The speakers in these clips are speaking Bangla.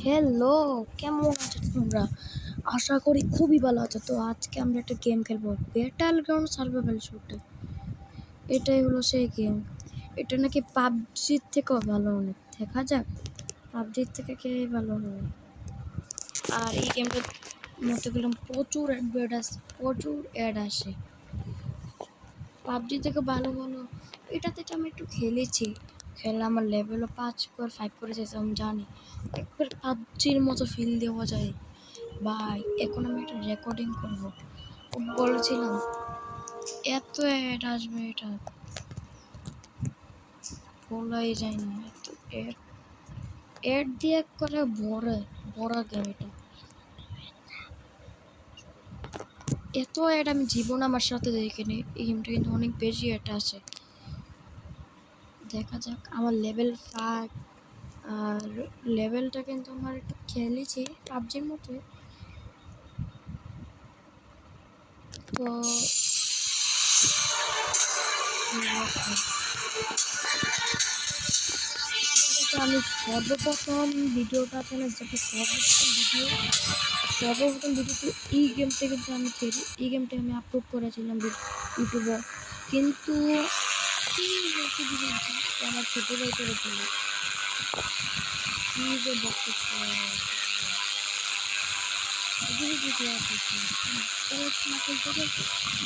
হ্যালো, কেমন আছো তোমরা? আশা করি খুবই ভালো আছো। তো আজকে আমরা একটা গেম খেলবো, ব্যাটল গ্রাউন্ড সার্ভাইভাল শুটার। এটাই হলো সেই গেম। এটা নাকি পাবজির থেকেও ভালো, অনেক দেখা যাক পাবজির থেকে কে ভালো হবে। আর এই গেমটার মধ্যে গেলাম প্রচুর অ্যাড আসে। পাবজি থেকে ভালো ভালো এটাতে আমি একটু খেলেছি, খেলে আমার লেভেলও 5 করে যেতে আমি জানি। একবার পাবজির মতো ফিল দেওয়া যায় ভাই। এখন আমি একটা রেকর্ডিং করবো, বলেছিলাম এত অ্যাড আসবে, এটা বলাই যায় না। এত অ্যাড দিয়ে করে বড় গেম এটা। এত অ্যাড আমি জীবন আমার সাথে দেখিনি। এই গেমটা কিন্তু অনেক বেশি অ্যাড আছে। দেখা যাক আমার লেভেল 5, আর লেভেলটা কিন্তু আমার একটু খেলেছি পাবজির মতো। তো আমি সর্বপ্রথম ভিডিওটা চ্যানেল যাতে সর্বপ্রথম ভিডিওতে এই গেমটা কিন্তু আমি খেলি। এই গেমটা আমি আপলোড করেছিলাম ইউটিউবে, কিন্তু আমার ছোটো ভাই করেছিল। কি যে বক্তব্য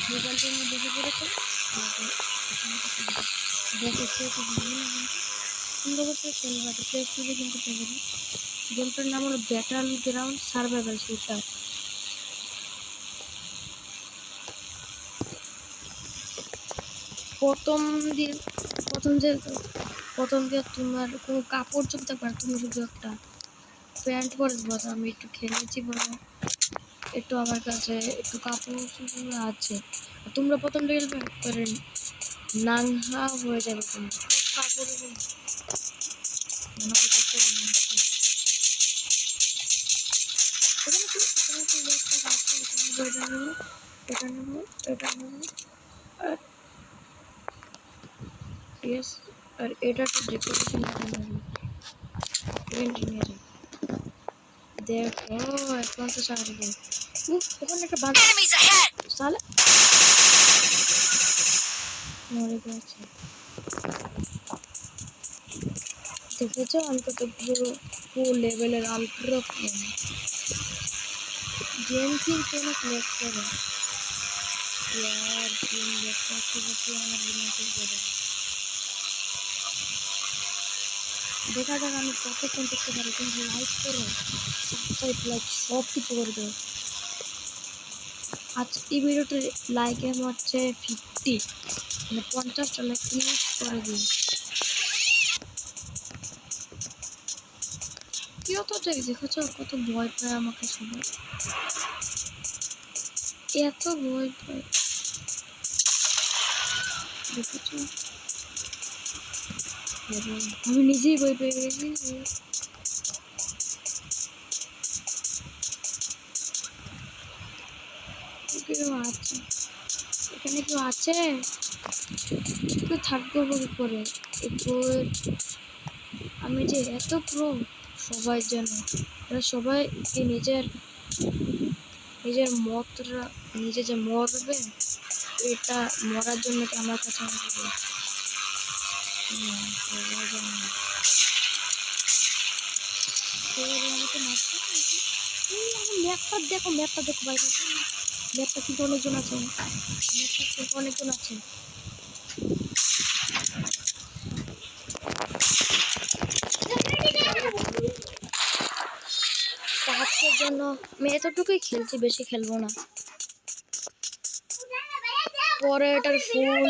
মোবাইলটার মধ্যে বসে পড়েছে। দেখো সুন্দর করে খেলবে, প্লে স্টোরে কিন্তু পেয়ে যাবে। গেমটার নাম হলো ব্যাটল গ্রাউন্ড সার্ভাইভাল শুটার। প্রথম দিয়ে তোমার কোনো কাপড় চোপতে পারে, তুমি শুধু একটা প্যান্ট পরে বলো। আমি একটু খেলেছি বলে একটু আমার কাছে একটু কাপড় আছে। তোমরা প্রথম থেকে করে নাংহা হয়ে যাবে, তোমরা কাপড় আর এটা তো ডেকোরেশন দেখো। এখন তো সারা ওখানে একটা বাঘ সালে মরে গেছে। দেখেছো আমি কত পুরো লেভেলের আলট্রা গেম কিন্তু অনেক লেট করে। यार गेम লেট করতে করতে আমার রিমোটের করে। দেখা যাক আমি কতক্ষণ দেখতে পারি। তুমি লাইক করো, সাবস্ক্রাইব, লাইক সব কিছু করে দেবো। আজ এই ভিডিওতে লাইক হচ্ছে 50, মানে 50টা লাইক প্লিজ করে দিন। কেউ তো দেখেছো কত ভয় পায় আমাকে সবাই, এত ভয় পায় দেখেছো। আমি নিজেই ভয় পেয়ে গেছি। কেউ আছে এখানে, কেউ আছে, কেউ থাকবো কি করে। আমি যে এত প্রো সবাই জানে, এরা সবাই নিজের মতটা নিজে যে মরবে, এটা মরার জন্য কি আমার কাছে আসবে? ম্যাপটা দেখো ভাই, ম্যাপটা কিন্তু অনেকজন আছে, আজকের জন্য আমি এতটুকুই খেলছি, বেশি খেলবো না। পরে এটার ফুল